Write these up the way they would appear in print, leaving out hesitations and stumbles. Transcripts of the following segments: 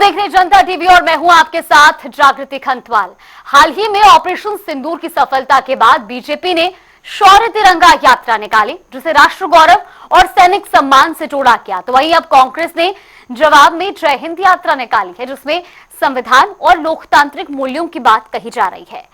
देख रहे जनता टीवी और मैं हूं आपके साथ जागृति खंतवाल। हाल ही में ऑपरेशन सिंदूर की सफलता के बाद बीजेपी ने शौर्य तिरंगा यात्रा निकाली, जिसे राष्ट्र गौरव और सैनिक सम्मान से जोड़ा गया। तो वहीं अब कांग्रेस ने जवाब में जय हिंद यात्रा निकाली है, जिसमें संविधान और लोकतांत्रिक मूल्यों की बात कही जा रही है।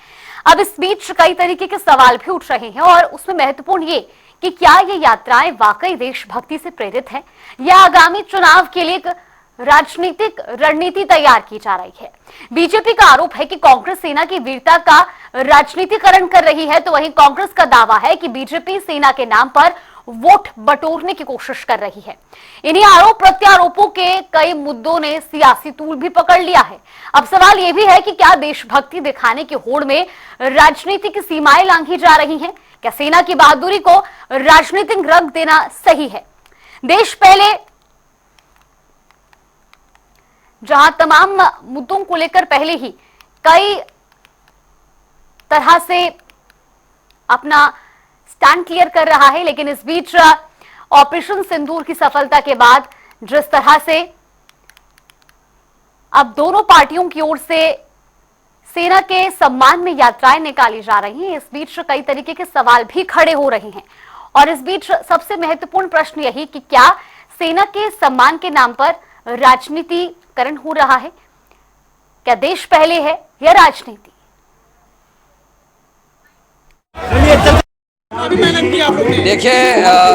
अब इस बीच कई तरीके के सवाल भी उठ रहे हैं और उसमें महत्वपूर्ण ये कि क्या ये यात्राएं वाकई देशभक्ति से प्रेरित है या आगामी चुनाव के लिए राजनीतिक रणनीति तैयार की जा रही है। बीजेपी का आरोप है कि कांग्रेस सेना की वीरता का राजनीतिकरण कर रही है, तो वहीं कांग्रेस का दावा है कि बीजेपी सेना के नाम पर वोट बटोरने की कोशिश कर रही है। इन्हीं आरोप प्रत्यारोपों के कई मुद्दों ने सियासी तूल भी पकड़ लिया है। अब सवाल यह भी है कि क्या देशभक्ति दिखाने की होड़ में राजनीति की सीमाएं लांघी जा रही हैं? क्या सेना की बहादुरी को राजनीतिक रंग देना सही है? देश पहले जहां तमाम मुद्दों को लेकर पहले ही कई तरह से अपना स्टैंड क्लियर कर रहा है, लेकिन इस बीच ऑपरेशन सिंदूर की सफलता के बाद जिस तरह से अब दोनों पार्टियों की ओर से सेना के सम्मान में यात्राएं निकाली जा रही हैं, इस बीच कई तरीके के सवाल भी खड़े हो रहे हैं। और इस बीच सबसे महत्वपूर्ण प्रश्न यही कि क्या सेना के सम्मान के नाम पर राजनीतिकरण हो रहा है? क्या देश पहले है या राजनीति? देखिए,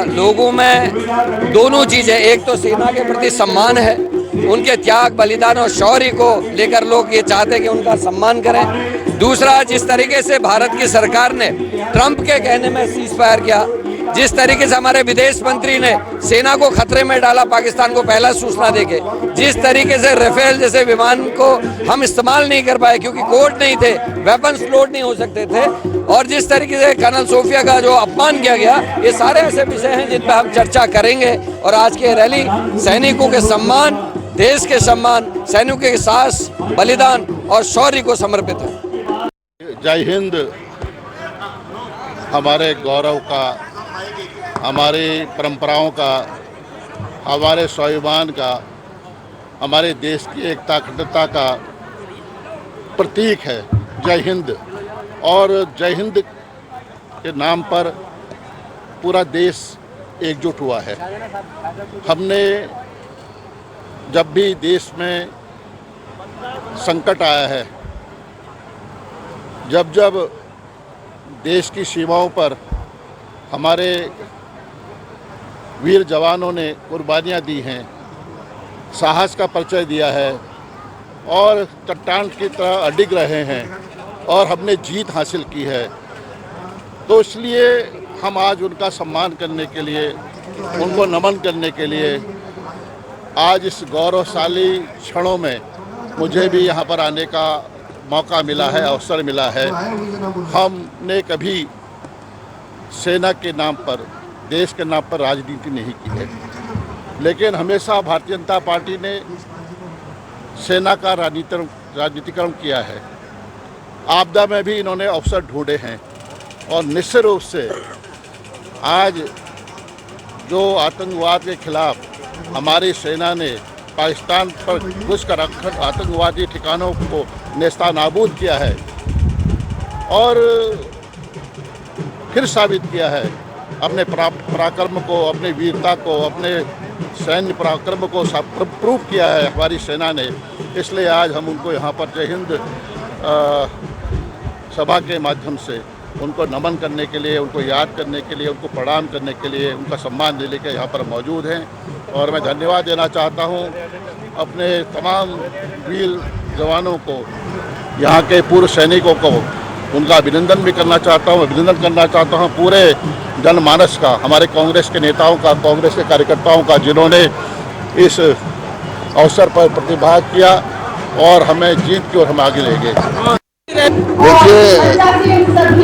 लोगों में दोनों चीजें, एक तो सेना के प्रति सम्मान है, उनके त्याग बलिदान और शौर्य को लेकर लोग ये चाहते हैं कि उनका सम्मान करें। दूसरा, जिस तरीके से भारत की सरकार ने ट्रंप के कहने में सीज फायर किया, जिस तरीके से हमारे विदेश मंत्री ने सेना को खतरे में डाला पाकिस्तान को पहला सूचना देके, जिस तरीके से राफेल जैसे विमान को हम इस्तेमाल नहीं कर पाए क्योंकि कोड नहीं थे, वेपन्स लोड नहीं हो सकते थे, और जिस तरीके से कर्नल सोफिया का जो अपमान किया गया, ये सारे ऐसे विषय हैं जिन पर हम चर्चा करेंगे। और आज की रैली सैनिकों के सम्मान, देश के सम्मान, सैनिकों के साहस, बलिदान और शौर्य को समर्पित है। जय हिंद हमारे गौरव का, हमारी परंपराओं का, हमारे स्वाभिमान का, हमारे देश की एकता अखंडता का प्रतीक है जय हिंद। और जय हिंद के नाम पर पूरा देश एकजुट हुआ है। हमने जब भी देश में संकट आया है, जब जब देश की सीमाओं पर हमारे वीर जवानों ने कुर्बानियाँ दी हैं, साहस का परिचय दिया है और चट्टान की तरह अडिग रहे हैं और हमने जीत हासिल की है, तो इसलिए हम आज उनका सम्मान करने के लिए, उनको नमन करने के लिए आज इस गौरवशाली क्षणों में मुझे भी यहाँ पर आने का मौका मिला है, अवसर मिला है। हमने कभी सेना के नाम पर, देश के नाम पर राजनीति नहीं की है, लेकिन हमेशा भारतीय जनता पार्टी ने सेना का राजनीतिकरण किया है। आपदा में भी इन्होंने अवसर ढूंढे हैं और निश्चित रूप से आज जो आतंकवाद के खिलाफ हमारी सेना ने पाकिस्तान पर घुस कर आतंकवादी ठिकानों को नेस्तानाबूद किया है और फिर साबित किया है अपने पराक्रम को, अपनी वीरता को, अपने सैन्य पराक्रम को प्रूव किया है हमारी सेना ने। इसलिए आज हम उनको यहाँ पर जय हिंद सभा के माध्यम से उनको नमन करने के लिए, उनको याद करने के लिए, उनको प्रणाम करने के लिए, उनका सम्मान देने के यहाँ पर मौजूद हैं। और मैं धन्यवाद देना चाहता हूँ अपने तमाम वीर जवानों को, यहाँ के पूर्व सैनिकों को, उनका अभिनंदन भी करना चाहता हूँ। अभिनंदन करना चाहता हूँ पूरे जनमानस का, हमारे कांग्रेस के नेताओं का, कांग्रेस के कार्यकर्ताओं का, जिन्होंने इस अवसर पर प्रतिभाग किया और हमें जीत की ओर हम आगे ले गए। देखिए,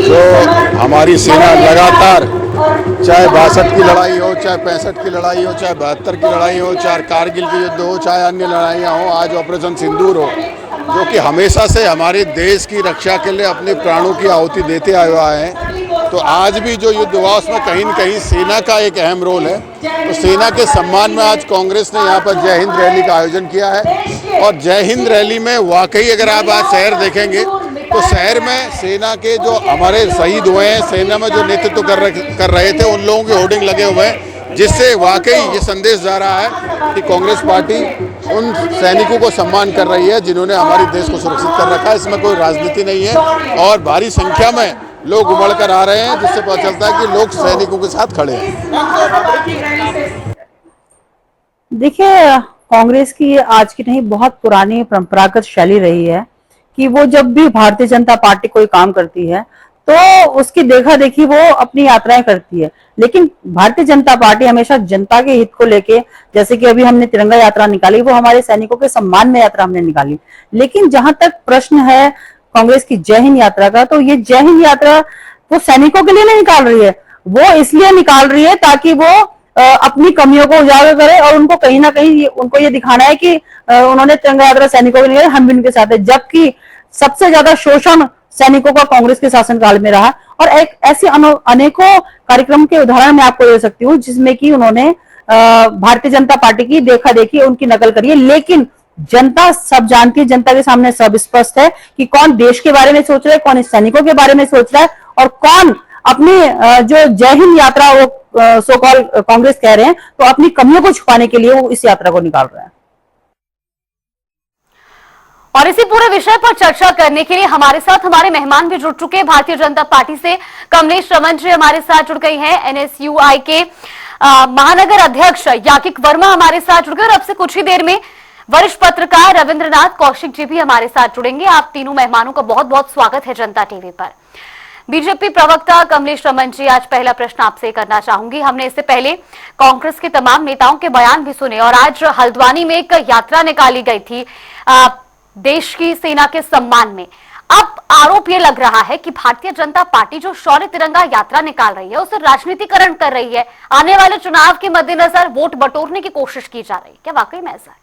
जो हमारी सेना लगातार, चाहे 62 की लड़ाई हो, चाहे 65 की लड़ाई हो, चाहे 72 की लड़ाई हो, चाहे कारगिल की युद्ध हो, चाहे अन्य लड़ाइयाँ हो, आज ऑपरेशन सिंदूर हो, जो कि हमेशा से हमारे देश की रक्षा के लिए अपने प्राणों की आहुति देते आया है, तो आज भी जो युद्ध हुआ उसमें कहीं न कहीं सेना का एक अहम रोल है। तो सेना के सम्मान में आज कांग्रेस ने यहाँ पर जय हिंद रैली का आयोजन किया है और जय हिंद रैली में वाकई अगर आप आज शहर देखेंगे तो शहर में सेना के जो हमारे शहीद हुए हैं, सेना में जो नेतृत्व कर रहे थे, उन लोगों के होर्डिंग लगे हुए हैं, जिससे वाकई ये संदेश जा रहा है कि कांग्रेस पार्टी उन सैनिकों को सम्मान कर रही है जिन्होंने हमारे देश को सुरक्षित कर रखा है। इसमें कोई राजनीति नहीं है और भारी संख्या में लोग उमड़ कर आ रहे हैं, जिससे पता चलता है कि लोग सैनिकों के साथ खड़े हैं। देखिए, कांग्रेस की आज की नहीं, बहुत पुरानी परंपरागत शैली रही है कि वो जब भी भारतीय जनता पार्टी कोई काम करती है तो उसकी देखा देखी वो अपनी यात्राएं करती है। लेकिन भारतीय जनता पार्टी हमेशा जनता के हित को लेके, जैसे कि अभी हमने तिरंगा यात्रा निकाली, वो हमारे सैनिकों के सम्मान में यात्रा हमने निकाली। लेकिन जहां तक प्रश्न है कांग्रेस की जय हिंद यात्रा का, तो ये जय हिंद यात्रा वो सैनिकों के लिए नहीं निकाल रही है, वो इसलिए निकाल रही है ताकि वो अपनी कमियों को उजागर करे और उनको कहीं ना कहीं उनको ये दिखाना है कि उन्होंने तिरंगा यात्रा सैनिकों के लिए, हम भी उनके साथ है। जबकि सबसे ज्यादा शोषण सैनिकों का कांग्रेस के शासनकाल में रहा और एक ऐसे अनेकों कार्यक्रम के उदाहरण मैं आपको दे सकती हूँ जिसमें कि उन्होंने भारतीय जनता पार्टी की देखा देखी उनकी नकल करी है। लेकिन जनता सब जानती है, जनता के सामने सब स्पष्ट है कि कौन देश के बारे में सोच रहा है, कौन सैनिकों के बारे में सोच रहा है और कौन अपनी जो जय हिंद यात्रा वो सो कॉल कांग्रेस कह रहे हैं, तो अपनी कमियों को छुपाने के लिए वो इस यात्रा को निकाल रहे हैं। और इसी पूरे विषय पर चर्चा करने के लिए हमारे साथ हमारे मेहमान भी जुड़ चुके हैं। भारतीय जनता पार्टी से कमलेश रमन जी हमारे साथ जुड़ गई हैं। एनएसयूआई के महानगर अध्यक्ष याकिक वर्मा हमारे साथ जुड़ गए और अब से कुछ ही देर में वरिष्ठ पत्रकार रविंद्रनाथ कौशिक जी भी हमारे साथ जुड़ेंगे। आप तीनों मेहमानों का बहुत बहुत स्वागत है जनता टीवी पर। बीजेपी प्रवक्ता कमलेश रमन जी, आज पहला प्रश्न आपसे करना चाहूंगी। हमने इससे पहले कांग्रेस के तमाम नेताओं के बयान भी सुने और आज हल्द्वानी में एक यात्रा निकाली गई थी देश की सेना के सम्मान में। अब आरोप ये लग रहा है कि भारतीय जनता पार्टी जो शौर्य तिरंगा यात्रा निकाल रही है उसे राजनीतिकरण कर रही है। आने वाले चुनाव के मद्देनजर वोट बटोरने की कोशिश की जा रही है, क्या वाकई में ऐसा है?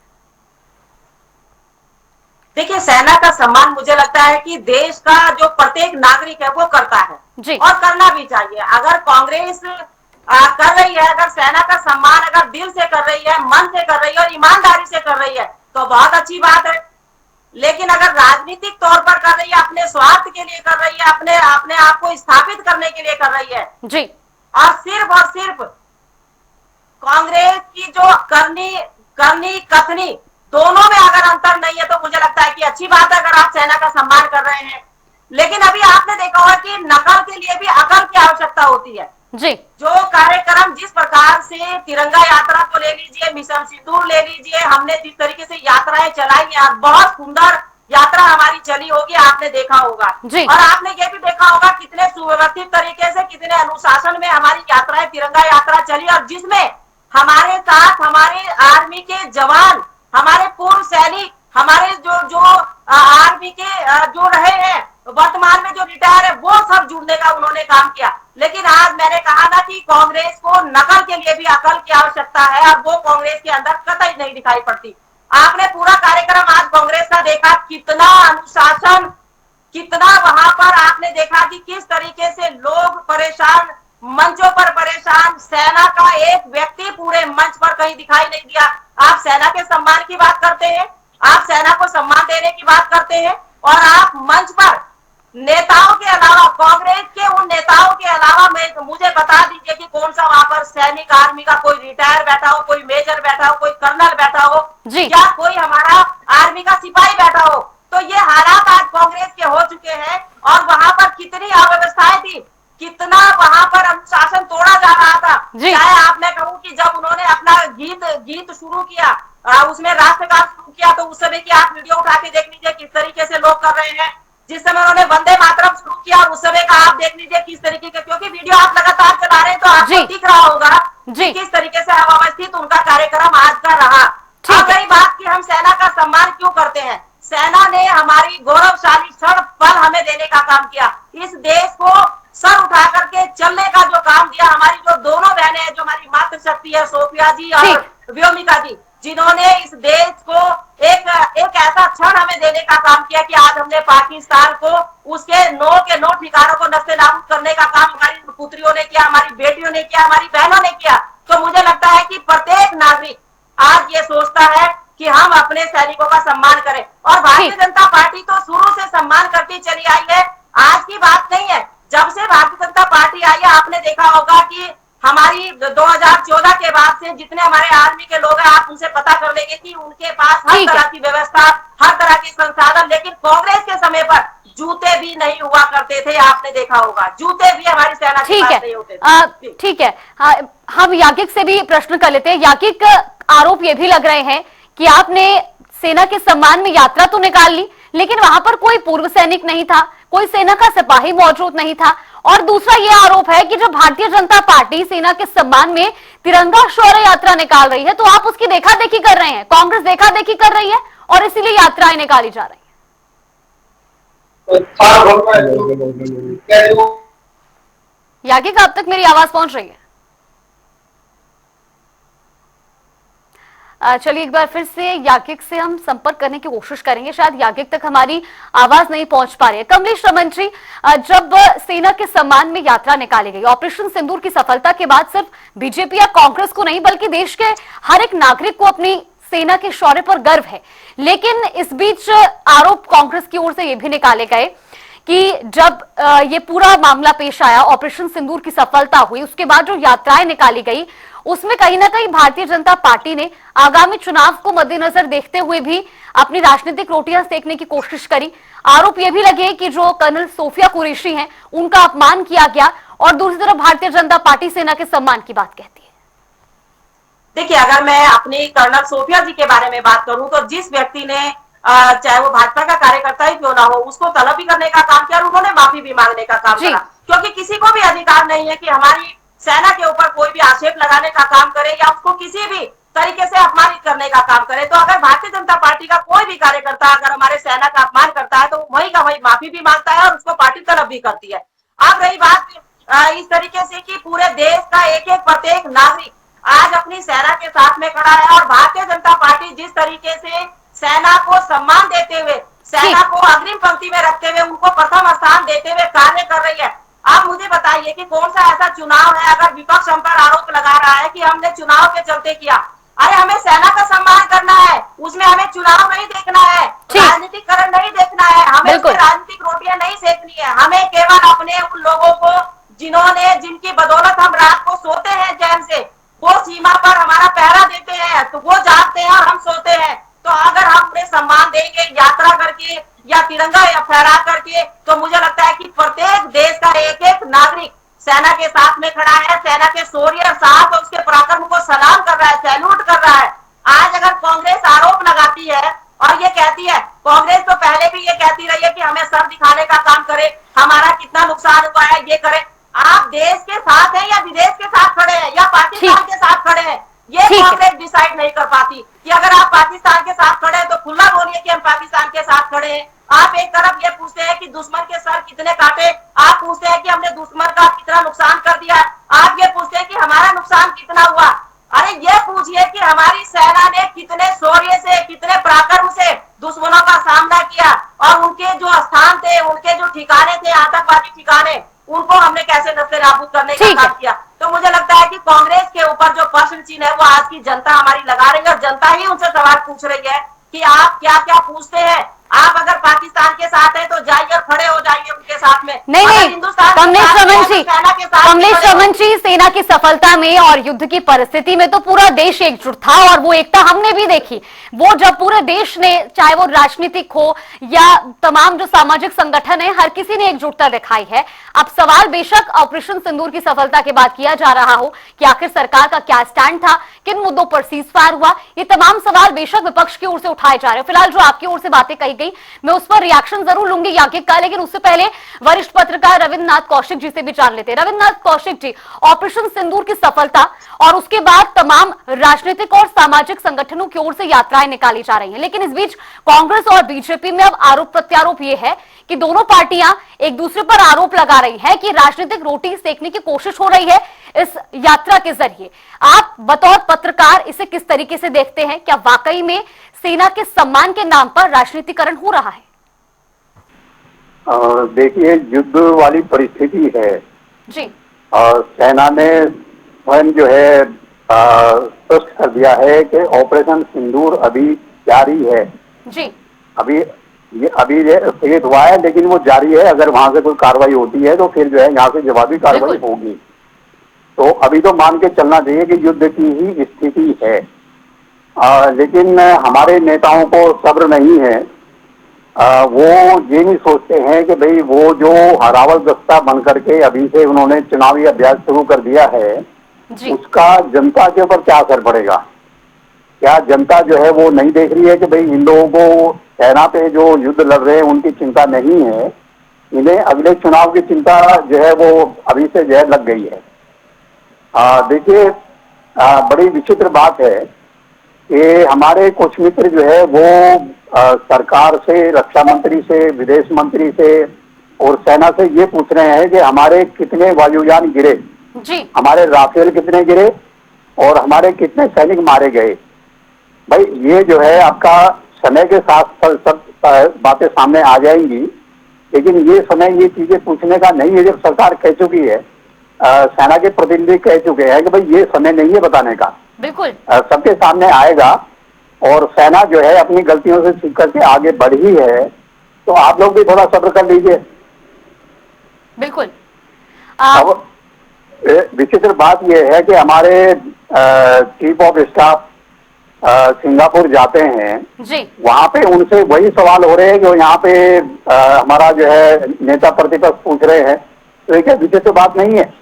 देखिए, सेना का सम्मान मुझे लगता है कि देश का जो प्रत्येक नागरिक है वो करता है जी। और करना भी चाहिए। अगर कांग्रेस कर रही है, अगर सेना का सम्मान अगर दिल से कर रही है, मन से कर रही है और ईमानदारी से कर रही है तो बहुत अच्छी बात है। लेकिन अगर राजनीतिक तौर पर कर रही है, अपने स्वार्थ के लिए कर रही है, अपने आप को स्थापित करने के लिए कर रही है जी, और सिर्फ कांग्रेस की जो करनी कथनी दोनों में अगर अंतर नहीं है तो मुझे लगता है कि अच्छी बात है अगर आप सेना का सम्मान कर रहे हैं। लेकिन अभी आपने देखा होगा कि नकल के लिए भी अकल की आवश्यकता होती है जी। जो कार्यक्रम जिस प्रकार से तिरंगा यात्रा को ले लीजिए, मिशन सिंदूर ले लीजिए, हमने जिस तरीके से यात्राएं चलाई हैं, बहुत सुंदर यात्रा हमारी चली होगी, आपने देखा होगा। और आपने ये भी देखा होगा कितने सुव्यवस्थित तरीके से, कितने अनुशासन में हमारी यात्राएं, तिरंगा यात्रा चली और जिसमें हमारे साथ हमारे आर्मी के जवान, हमारे पूर्व सैनिक, हमारे जो आर्मी के जो रहे हैं, वर्तमान में जो रिटायर है, वो सब जुड़ने का उन्होंने काम किया। लेकिन आज मैंने कहा ना कि कांग्रेस को नकल के लिए भी अकल की आवश्यकता है और वो कांग्रेस के अंदर कतई नहीं दिखाई पड़ती। आपने पूरा कार्यक्रम आज कांग्रेस का देखा, कितना अनुशासन, कितना वहां पर आपने देखा कि किस तरीके से लोग परेशान, मंचों पर परेशान, सेना का एक व्यक्ति पूरे मंच पर कहीं दिखाई नहीं दिया। आप सेना के सम्मान की बात करते हैं, आप सेना को सम्मान देने की बात करते हैं और आप मंच पर नेताओं के अलावा, कांग्रेस के उन नेताओं के अलावा मुझे बता दीजिए कि कौन सा वहां पर सैनिक आर्मी का कोई रिटायर बैठा हो, कोई मेजर बैठा हो, कोई कर्नल बैठा हो या कोई हमारा आर्मी का सिपाही बैठा हो। तो ये हालात आज कांग्रेस के हो चुके हैं और वहां पर कितनी अव्यवस्थाएं थी, कितना वहां पर अनुशासन तोड़ा जा रहा था। चाहे आप मैं कहूँ कि जब उन्होंने अपना गीत शुरू किया, उसमें राष्ट्रगान शुरू किया, तो उस समय की आप वीडियो उठा के देख लीजिए किस तरीके से लोग कर रहे हैं। जिस समय उन्होंने वंदे मातरम शुरू किया उस समय का आप देख लीजिए किस तरीके के, क्योंकि वीडियो आप लगातार चला रहे हैं तो आपको दिख रहा होगा कि किस तरीके से अव्यवस्थित उनका कार्यक्रम आज का रहा। अब रही बात कि हम सेना का सम्मान क्यों करते हैं, सेना ने हमारी गौरवशाली क्षण पल हमें देने का काम किया, इस देश को सर उठा करके चलने का जो काम दिया। हमारी जो दोनों बहनें हैं, जो हमारी मातृशक्ति है, सोफिया जी और व्योमिका जी, जिन्होंने इस देश को एक ऐसा क्षण हमें देने का काम किया कि आज हमने पाकिस्तान को उसके नो ठिकानों को नस्ते नाबूद करने का काम हमारी पुत्रियों ने किया, हमारी बेटियों ने किया, हमारी बहनों ने किया। तो मुझे लगता है कि प्रत्येक नागरिक आज ये सोचता है कि हम अपने सैनिकों का सम्मान करें। और भारतीय जनता पार्टी तो शुरू से सम्मान करती चली आई है, आज की बात नहीं है। जब से भारतीय जनता पार्टी आई है, आपने देखा होगा कि हमारी 2014 के बाद से जितने हमारे आर्मी के लोग हैं, आप उनसे पता कर लेंगे कि उनके पास हर तरह की व्यवस्था, हर तरह के संसाधन, लेकिन कांग्रेस के समय पर जूते भी नहीं हुआ करते थे। आपने देखा होगा, जूते भी हमारी सेना के पास नहीं होते थे। ठीक है, हम याज्ञिक से भी प्रश्न कर लेते हैं। याज्ञिक, आरोप ये भी लग रहे हैं कि आपने सेना के सम्मान में यात्रा तो निकाल ली, लेकिन वहां पर कोई पूर्व सैनिक नहीं था, कोई सेना का सिपाही मौजूद नहीं था। और दूसरा ये आरोप है कि जो भारतीय जनता पार्टी सेना के सम्मान में तिरंगा शौर्य यात्रा निकाल रही है, तो आप उसकी देखा देखी कर रहे हैं, कांग्रेस देखा देखी कर रही है और इसीलिए यात्राएं निकाली जा रही है। याज्ञिक, अब तक मेरी आवाज पहुंच रही है? चलिए एक बार फिर से याज्ञिक से हम संपर्क करने की कोशिश करेंगे, शायद याज्ञिक तक हमारी आवाज नहीं पहुंच पा रही है। कमलेश रमन जी, जब सेना के सम्मान में यात्रा निकाली गई, ऑपरेशन सिंदूर की सफलता के बाद सिर्फ बीजेपी या कांग्रेस को नहीं बल्कि देश के हर एक नागरिक को अपनी सेना के शौर्य पर गर्व है, लेकिन इस बीच आरोप कांग्रेस की ओर से ये भी निकाले गए कि जब ये पूरा मामला पेश आया, ऑपरेशन सिंदूर की सफलता हुई, उसके बाद जो यात्राएं निकाली गई उसमें कहीं ना कहीं भारतीय जनता पार्टी ने आगामी चुनाव को मद्देनजर देखते हुए भी अपनी राजनीतिक रोटियां सेकने की कोशिश करी। आरोप ये भी लगे कि जो कर्नल सोफिया कुरैशी हैं उनका अपमान किया गया, और दूसरी तरफ भारतीय जनता पार्टी सेना के सम्मान की बात कहती है। देखिए, अगर मैं अपनी कर्नल सोफिया जी के बारे में बात करूं तो जिस व्यक्ति ने चाहे वो भाजपा का कार्यकर्ता ही क्यों ना हो, उसको तलब भी करने का काम किया और उन्होंने माफी भी मांगने का काम किया, क्योंकि किसी को भी अधिकार नहीं है कि हमारी सेना के ऊपर कोई भी आक्षेप लगाने का काम करे या उसको किसी भी तरीके से अपमानित करने का काम करे। तो अगर भारतीय जनता पार्टी का कोई भी कार्यकर्ता अगर हमारे सेना का अपमान करता है तो वही का वही माफी भी मांगता है और उसको पार्टी तलब भी करती है। अब रही बात इस तरीके से कि पूरे देश का एक एक प्रत्येक नागरिक आज अपनी सेना के साथ में खड़ा है, और भारतीय जनता पार्टी जिस तरीके से सेना को सम्मान देते हुए, सेना को अग्रिम पंक्ति में रखते हुए, उनको प्रथम स्थान देते हुए कार्य कर रही है। आप मुझे बताइए कि कौन सा ऐसा चुनाव है, अगर विपक्ष हम पर आरोप लगा रहा है कि हमने चुनाव के चलते किया, अरे हमें सेना का सम्मान करना है, उसमें हमें चुनाव नहीं देखना है, राजनीतिकरण नहीं देखना है, हमें राजनीतिक रोटियां नहीं सेकनी है। हमें केवल अपने उन लोगों को जिनकी बदौलत हम रात को सोते हैं चैन से, वो सीमा पर हमारा पहरा देते हैं, तो वो जागते हैं और हम सोते हैं। तो अगर हम उन्हें सम्मान देंगे यात्रा करके या तिरंगा फहरा करके, तो मुझे लगता है कि प्रत्येक देश का एक एक नागरिक सेना के साथ में खड़ा है, सेना के शौर्य, साहस और उसके पराक्रम को सलाम कर रहा है, सैल्यूट कर रहा है। आज अगर कांग्रेस आरोप लगाती है और ये कहती है, कांग्रेस तो पहले भी ये कहती रही है कि हमें सर दिखाने का काम करे, हमारा कितना नुकसान हुआ है ये करे। आप देश के साथ हैं या विदेश के साथ खड़े हैं या पाकिस्तान के साथ खड़े हैं, ये कांग्रेस डिसाइड नहीं कर पाती कि अगर आप पाकिस्तान के साथ खड़े हैं तो खुला बोलिए कि हम पाकिस्तान के साथ खड़े हैं। आप एक तरफ ये पूछते हैं कि दुश्मन के सर कितने काटे, आप पूछते हैं कि हमने दुश्मन का कितना नुकसान कर दिया, आप ये पूछते हैं कि हमारा नुकसान कितना हुआ। अरे ये पूछिए कि हमारी सेना ने कितने शौर्य से, कितने पराक्रम से दुश्मनों का सामना किया, और उनके जो स्थान थे, उनके जो ठिकाने थे, आतंकवादी ठिकाने, उनको हमने कैसे नस्ते नाबूद करने का काम किया। तो मुझे लगता है कि कांग्रेस के ऊपर जो प्रश्न चिन्ह है वो आज की जनता हमारी लगा रही है, और जनता ही उनसे सवाल पूछ रही है कि आप क्या क्या पूछते हैं। आप अगर पाकिस्तान के साथ हैं तो जाइए और खड़े हो जाइए उनके साथ में। नहीं, कमलेश रमन जी, सेना की सफलता में और युद्ध की परिस्थिति में तो पूरा देश एकजुट था, और वो एकता हमने भी देखी। वो जब पूरे देश ने, चाहे वो राजनीतिक हो या तमाम जो सामाजिक संगठन है, हर किसी ने एकजुटता दिखाई है। अब सवाल बेशक ऑपरेशन सिंदूर की सफलता के बाद किया जा रहा हो कि आखिर सरकार का क्या स्टैंड था, किन मुद्दों पर सीजफायर हुआ, ये तमाम सवाल बेशक विपक्ष की ओर से उठाए जा रहे हैं। फिलहाल जो आपकी ओर से बातें कही गई, मैं उस पर रिएक्शन जरूर लूंगी याज्ञिक का, लेकिन उससे पहले वरिष्ठ पत्रकार रविन्द्रनाथ कौशिक जी से भी जान लेते हैं। रविन्द्रनाथ कौशिक जी, ऑपरेशन सिंदूर की सफलता और उसके बाद तमाम राजनीतिक और सामाजिक संगठनों की ओर से यात्राएं निकाली जा रही हैं, लेकिन इस बीच कांग्रेस और बीजेपी में अब आरोप प्रत्यारोप ये है कि दोनों पार्टियां एक दूसरे पर आरोप लगा रही है कि राजनीतिक रोटी सेकने की कोशिश हो रही है इस यात्रा के जरिए। आप बतौर पत्रकार इसे किस तरीके से देखते हैं? क्या वाकई में सेना के सम्मान के नाम पर राजनीतिकरण हो रहा है? देखिए, युद्ध वाली परिस्थिति है जी, और सेना ने स्वयं जो है स्पष्ट कर दिया है कि ऑपरेशन सिंदूर अभी जारी है। जी अभी ये स्थगित हुआ है, लेकिन वो जारी है। अगर वहां से कोई कार्रवाई होती है तो फिर जो है यहाँ से जवाबी कार्रवाई होगी। तो अभी तो मान के चलना चाहिए कि युद्ध की ही स्थिति है। लेकिन हमारे नेताओं को सब्र नहीं है। वो ये नहीं सोचते हैं कि भाई वो जो हरावल दस्ता बन करके अभी से उन्होंने चुनावी अभ्यास शुरू कर दिया है, उसका जनता के ऊपर क्या असर पड़ेगा। क्या जनता जो है वो नहीं देख रही है कि भाई इन लोगों को सेना पे जो युद्ध लड़ रहे हैं उनकी चिंता नहीं है, इन्हें अगले चुनाव की चिंता जो है वो अभी से जो है लग गई है। देखिए, बड़ी विचित्र बात है कि हमारे कुछ मित्र जो है वो सरकार से, रक्षा मंत्री से, विदेश मंत्री से और सेना से ये पूछ रहे हैं कि हमारे कितने वायुयान गिरे, हमारे राफेल कितने गिरे और हमारे कितने सैनिक मारे गए। भाई ये जो है आपका समय के साथ सब बातें सामने आ जाएंगी, लेकिन ये समय ये चीजें पूछने का नहीं है। जब सरकार कह चुकी है, सेना के प्रतिनिधि कह चुके हैं कि भाई ये समय नहीं है बताने का, बिल्कुल सबके सामने आएगा और सेना जो है अपनी गलतियों से सीख करके आगे बढ़ी है, तो आप लोग भी थोड़ा सब्र कर लीजिए। बिल्कुल। अब विचित्र बात यह है कि हमारे चीफ ऑफ स्टाफ सिंगापुर जाते हैं, वहां पे उनसे वही सवाल हो रहे हैं जो यहाँ पे हमारा जो है नेता प्रतिपक्ष पूछ रहे हैं। तो ये क्या विचित्र बात नहीं है?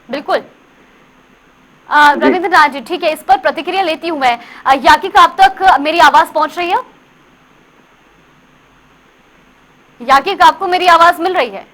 बिल्कुल। रविंद्रनाथ जी, ठीक है, इस पर प्रतिक्रिया लेती हूं मैं। याकिक, आप तक मेरी आवाज पहुंच रही है? याकिक, आपको मेरी आवाज मिल रही है?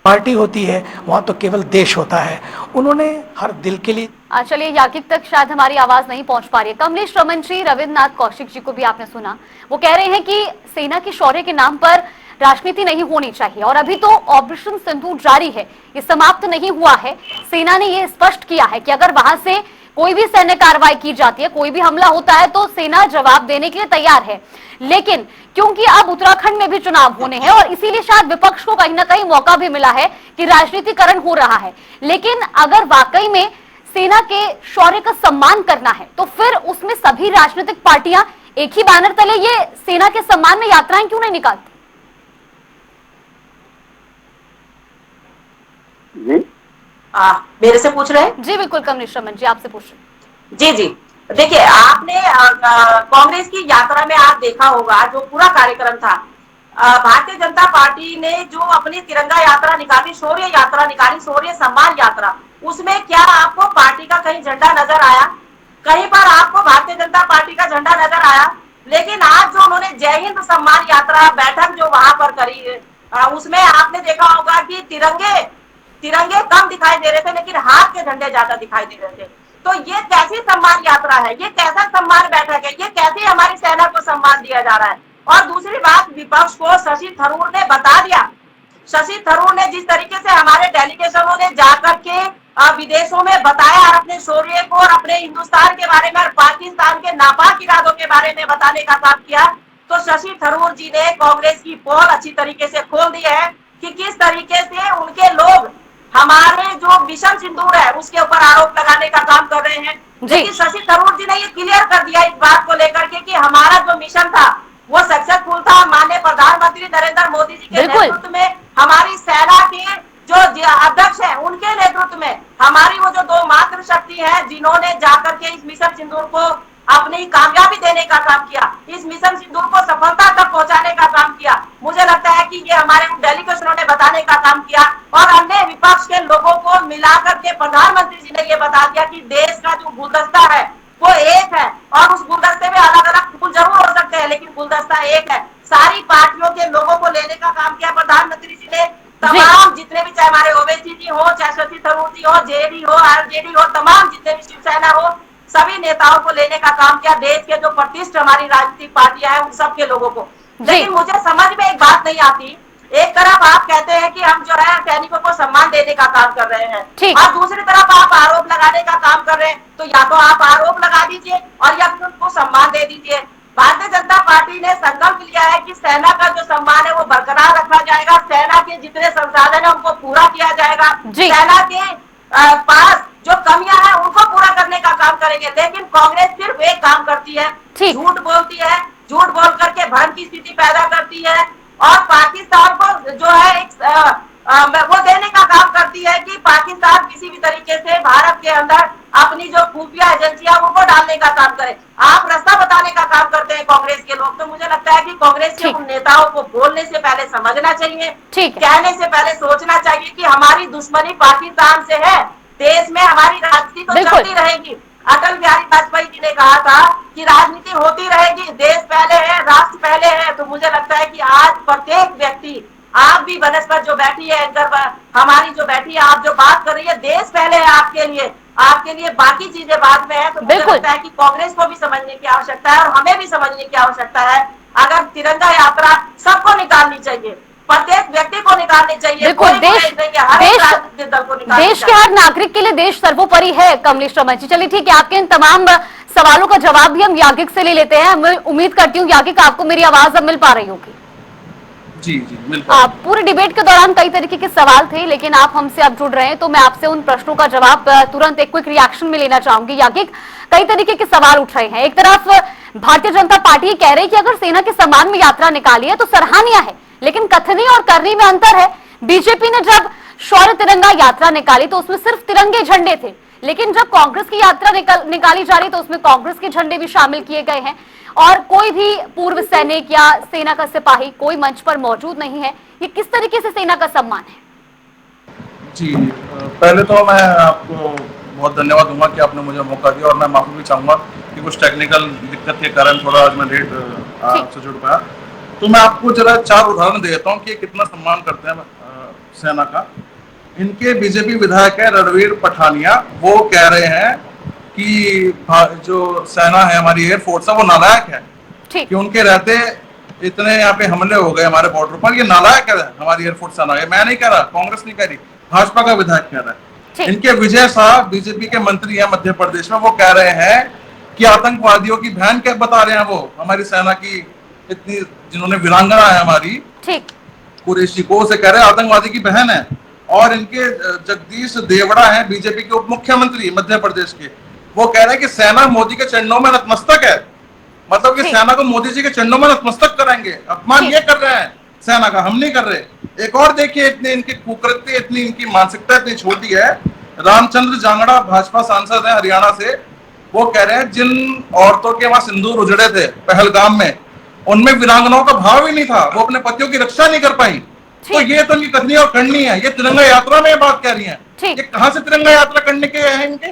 पार्टी होती है वहां तो केवल देश होता है, उन्होंने हर दिल के लिए। चलिए, याकिक तक शायद हमारी आवाज नहीं पहुंच पा रही है। कमलेश रमन जी, रविंद्रनाथ कौशिक जी को भी आपने सुना, वो कह रहे हैं कि सेना के शौर्य के नाम पर राजनीति नहीं होनी चाहिए और अभी तो ऑपरेशन सिंदूर जारी है, ये समाप्त नहीं हुआ है। सेना ने ये स्पष्ट किया है कि अगर वहां से कोई भी सैन्य कार्रवाई की जाती है, कोई भी हमला होता है तो सेना जवाब देने के लिए तैयार है। लेकिन क्योंकि अब उत्तराखंड में भी चुनाव होने हैं और इसीलिए शायद विपक्ष को कहीं ना कहीं मौका भी मिला है कि राजनीतिकरण हो रहा है। लेकिन अगर वाकई में सेना के शौर्य का सम्मान करना है तो फिर उसमें सभी राजनीतिक पार्टियां एक ही बैनर तले ये सेना के सम्मान में यात्राएं क्यों नहीं निकालती? जी मेरे से पूछ रहे हैं? जी बिल्कुल कमलेश रमन जी, आपसे पूछ रहे। जी जी, देखिए, आपने कांग्रेस की यात्रा में आप देखा होगा जो पूरा कार्यक्रम था, भारतीय जनता पार्टी ने जो अपनी तिरंगा यात्रा निकाली, शौर्य यात्रा निकाली, शौर्य सम्मान यात्रा, उसमें क्या आपको पार्टी का कहीं झंडा नजर आया? कहीं पर आपको भारतीय जनता पार्टी का झंडा नजर आया? लेकिन आज जो उन्होंने जय हिंद सम्मान यात्रा बैठक जो वहां पर करी, उसमें आपने देखा होगा कि तिरंगे कम दिखाई दे रहे थे, लेकिन हाथ के झंडे ज्यादा दिखाई दे रहे थे। तो ये कैसी सम्मान यात्रा है? ये कैसा सम्मान बैठक है? ये कैसे हमारी सेना को सम्मान दिया जा रहा है? और दूसरी बात, विपक्ष को शशि थरूर ने बता दिया। शशि थरूर ने जिस तरीके से हमारे डेलीगेशनों ने जाकर के विदेशों में बताया और अपने शौर्य को और अपने हिंदुस्तान के बारे में और पाकिस्तान के नापाक इरादों के बारे में बताने का काम किया, तो शशि थरूर जी ने कांग्रेस की पोल अच्छी तरीके से खोल दी है कि किस तरीके से उनके लोग हमारे जो मिशन सिंदूर है उसके ऊपर आरोप लगाने का काम कर रहे हैं। लेकिन शशि थरूर जी ने ये क्लियर कर दिया इस बात को लेकर के कि हमारा जो मिशन था वो सक्सेसफुल था। माननीय प्रधानमंत्री नरेंद्र मोदी जी के नेतृत्व में, हमारी सेना के जो अध्यक्ष है उनके नेतृत्व में, हमारी वो जो दो मात्र शक्ति है जिन्होंने जाकर के इस मिशन सिंदूर को अपनी कामयाबी देने का काम किया, इस मिशन सिंदूर को सफलता तक पहुंचाने का काम किया। मुझे लगता है कि ये हमारे डेलीगेशनों ने बताने का काम किया और अन्य विपक्ष के लोगों को मिलाकर के प्रधानमंत्री जी ने ये बता दिया कि देश का जो गुलदस्ता है वो एक है और उस गुलदस्ते में अलग अलग फूल जरूर हो सकते हैं, लेकिन गुलदस्ता एक है। सारी पार्टियों के लोगों को लेने का काम किया प्रधानमंत्री जी ने। तमाम जितने भी, चाहे हमारे ओवैसी जी हो, चाहे शशि थरूर जी हो, जेडी हो, आरजेडी हो, तमाम जितने भी शिवसेना हो, सभी नेताओं को लेने का काम किया। देश के जो प्रतिष्ठित हमारी राजनीतिक पार्टियां हैं उन सबके लोगों को। लेकिन मुझे समझ में एक बात नहीं आती, एक तरफ आप कहते हैं कि हम जो है सैनिकों को सम्मान देने का काम कर रहे हैं और दूसरी तरफ आप आरोप लगाने का काम कर रहे हैं। तो या तो आप आरोप लगा दीजिए और या फिर उनको सम्मान दे दीजिए। भारतीय जनता पार्टी ने संकल्प लिया है कि सेना का जो सम्मान है वो बरकरार रखा जाएगा, सेना के जितने संसाधन है उनको पूरा किया जाएगा, सेना के पास जो कमियां हैं उनको पूरा करने का काम करेंगे। लेकिन कांग्रेस सिर्फ एक काम करती है, झूठ बोलती है, झूठ बोल करके भ्रम की स्थिति पैदा करती है और पाकिस्तान को जो है वो देने का काम करती है कि पाकिस्तान किसी भी तरीके से भारत के अंदर अपनी जो खुफिया एजेंसियां उनको डालने का काम करे। आप रास्ता बताने का काम करते हैं कांग्रेस के लोग। तो मुझे लगता है कि कांग्रेस के उन नेताओं को बोलने से पहले समझना चाहिए, कहने से पहले सोचना चाहिए कि हमारी दुश्मनी पाकिस्तान से है, देश में हमारी राजनीति तो चलती रहेगी। अटल बिहारी वाजपेयी जी ने कहा था कि राजनीति होती रहेगी, देश पहले है, राष्ट्र पहले है। तो मुझे लगता है कि आज प्रत्येक व्यक्ति, आप भी बनस्पत जो बैठी है, एंकर हमारी जो बैठी है, आप जो बात कर रही है, देश पहले है आपके लिए बाकी चीजें बाद में है। तो मुझे लगता है कि कांग्रेस को भी समझने की आवश्यकता है और हमें भी समझने की आवश्यकता है। अगर तिरंगा यात्रा सबको निकालनी चाहिए, प्रत्येक व्यक्ति को निकालनी चाहिए, कोई देश के हर नागरिक के लिए देश सर्वोपरि है। कमलेश रमन जी, चलिए ठीक है, आपके इन तमाम सवालों का जवाब भी हम यागिक से ले लेते हैं। मैं उम्मीद करती हूँ यागिक आपको मेरी आवाज अब मिल पा रही होगी। जी मिल पा रही। पूरे डिबेट के दौरान कई तरीके के सवाल थे, लेकिन आप हमसे अब जुड़ रहे हैं तो मैं आपसे उन प्रश्नों का जवाब तुरंत एक क्विक रिएक्शन में लेना चाहूंगी। यागिक, कई तरीके के सवाल उठ रहे हैं। एक तरफ भारतीय जनता पार्टी कह रही है कि अगर सेना के सम्मान में यात्रा निकाली है तो सराहनीय है, लेकिन कथनी और करनी में अंतर है। बीजेपी ने जब शौर्य तिरंगा यात्रा निकाली तो उसमें सिर्फ तिरंगे झंडे थे, लेकिन जब कांग्रेस की यात्रा निकाली जा रही तो उसमें कांग्रेस के झंडे भी शामिल किए गए हैं और कोई भी पूर्व सैनिक या सेना का सिपाही कोई मंच पर मौजूद नहीं है। ये किस तरीके से सेना का सम्मान है? जी, पहले तो मैं आपको बहुत धन्यवाद दूंगा कि आपने मुझे मौका दिया और मैं माफी भी चाहूंगा कि कुछ टेक्निकल दिक्कत के कारण थोड़ा आज मैं लेट आपसे जुड़ पाया। तो मैं आपको जरा 4 उदाहरण देता हूँ कि कितना सम्मान करते हैं सेना का। इनके बीजेपी विधायक है रणवीर पठानिया, वो कह रहे हैं कि जो सेना है, हमारी एयरफोर्स है, वो नालायक है कि उनके रहते इतने यहाँ पे हमले हो गए हमारे बॉर्डर पर। ये नालायक है हमारी एयरफोर्स सेना। ये मैं नहीं कह रहा, कांग्रेस नहीं कह रही, भाजपा का विधायक कह रहा है। इनके विजय शाह बीजेपी के मंत्री है मध्य प्रदेश में, वो कह रहे हैं कि आतंकवादियों की बहन क्या बता रहे हैं वो हमारी सेना की, इतनी जिन्होंने वीरांगना है हमारी कुरैशी को, उसे कह रहे हैं आतंकवादी की बहन है। और इनके जगदीश देवड़ा है बीजेपी के उप मुख्यमंत्री मध्य प्रदेश के, वो कह रहे हैं कि सेना मोदी के चरणों में नतमस्तक है, मतलब कि सेना को मोदी जी के चरणों में नतमस्तक कराएंगे। अपमान ये कर रहे हैं सेना का, हम नहीं कर रहे। एक और देखिए, इतनी इनकी कुकृत्य, इतनी इनकी मानसिकता इतनी छोटी है। रामचंद्र जांगड़ा भाजपा सांसद है हरियाणा से, वो कह रहे हैं जिन औरतों के वहां सिंदूर उजड़े थे पहलगाम में, उनमें वीरांगनाओं का भाव ही नहीं था, वो अपने पतियों की रक्षा नहीं कर पाई। तो ये तो इनकी कथनी और करनी है। ये तिरंगा यात्रा में बात कह रही है, ये कहां से तिरंगा यात्रा करने के हैं इनके?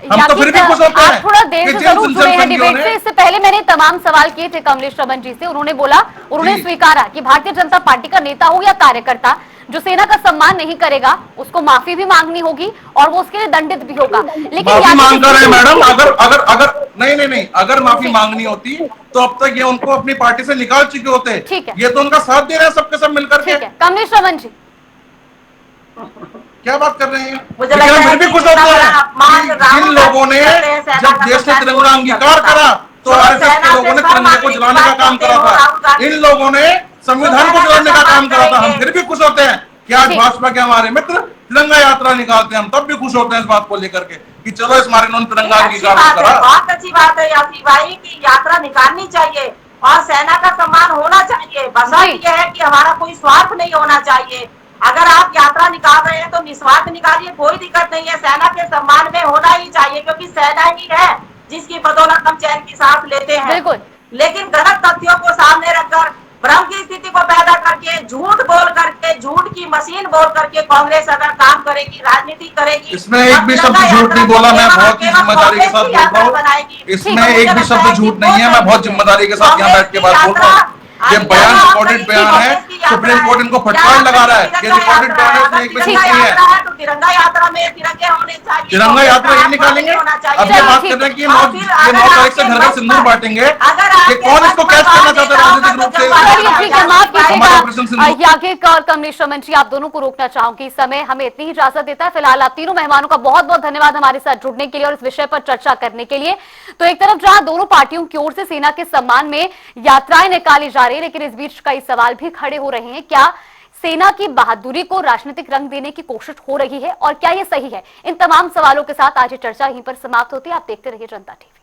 हम तो फिर भी खुश होते हैं। आप थोड़ा देर से जरूर जुड़े हैं डिबेट से। इससे पहले मैंने तमाम सवाल किए थे कमलेश रमन जी से, उन्होंने स्वीकारा कि भारतीय जनता पार्टी का नेता हो या कार्यकर्ता जो सेना का सम्मान नहीं करेगा उसको माफी भी मांगनी होगी और वो उसके लिए दंडित भी होगा। लेकिन माफी मांग कर रहे हैं मैडम, अगर नहीं, अगर माफी मांगनी होती तो अब तक ये उनको अपनी पार्टी से निकाल चुके होते। ये तो उनका साथ दे रहे हैं सबके सब मिलकर के। कमलेश रमन जी क्या बात कर रहे हैं? लेकिन फिर भी खुश होते हैं। जिन लोगों ने जब देश ने तिरंगा अंगीकार करा तो आरएसएस के लोगों ने तिरंगे को जलाने का काम करा था, इन लोगों ने संविधान को जलाने का काम करा था। हम फिर भी खुश होते हैं कि आज भाजपा के हमारे मित्र तिरंगा यात्रा निकालते हैं। हम तब भी खुश होते हैं इस बात को लेकर के कि चलो इस मारे उन्होंने तिरंगा अंगीकार करा। बहुत अच्छी बात है यात्री भाई की यात्रा निकालनी चाहिए और सेना का सम्मान होना चाहिए। बस ये है कि हमारा कोई स्वार्थ नहीं होना चाहिए। अगर आप यात्रा निकाल रहे हैं तो निस्वार्थ निकालिए, कोई दिक्कत नहीं है। सेना के सम्मान में होना ही चाहिए क्योंकि सेना ही है जिसकी बदौलत हम चैन की सांस लेते हैं। लेकिन गलत तथ्यों को सामने रखकर भ्रम की स्थिति को पैदा करके, झूठ बोल करके, झूठ की मशीन बोल करके कांग्रेस अगर काम करेगी, राजनीति करेगी, इसमें एक भी शब्द झूठ नहीं बोला, मैं बहुत ही जिम्मेदारी के साथ बोल रहा हूँ। इसमें एक भी शब्द झूठ नहीं है, मैं बहुत जिम्मेदारी के साथ यहाँ बैठ के बात बोल रहा हूँ। ये बयान रिकॉर्डेड बयान है, सुप्रीम कोर्ट इनको फटकार लगा रहा है। ये रिकॉर्डेड बयान है, इसमें एक भी झूठ नहीं है। तिरंगा यात्रा में तिरंगे होने चाहिए, तिरंगा यात्रा ये निकालेंगे। अब ये बात कर रहे हैं कि 9 तारीख से घर घर सिंदूर बांटेंगे, कि कौन इसको कैच करना चाहता है राजनीतिक रूप से? हमारे ऑपरेशन सिंदूर। याज्ञिक और कमलेश रमन जी, आप दोनों को रोकना चाहूंगी, इस समय हमें इतनी ही इजाजत देता है। फिलहाल आप तीनों मेहमानों का बहुत बहुत धन्यवाद हमारे साथ जुड़ने के लिए और इस विषय पर चर्चा करने के लिए। तो एक तरफ जहां दोनों पार्टियों की ओर से सेना के सम्मान में यात्राएं निकाली जा रही है, लेकिन इस बीच कई सवाल भी खड़े हो रहे हैं। क्या सेना की बहादुरी को राजनीतिक रंग देने की कोशिश हो रही है और क्या यह सही है? इन तमाम सवालों के साथ आज ये चर्चा यहीं पर समाप्त होती है। आप देखते रहिए जनता टीवी।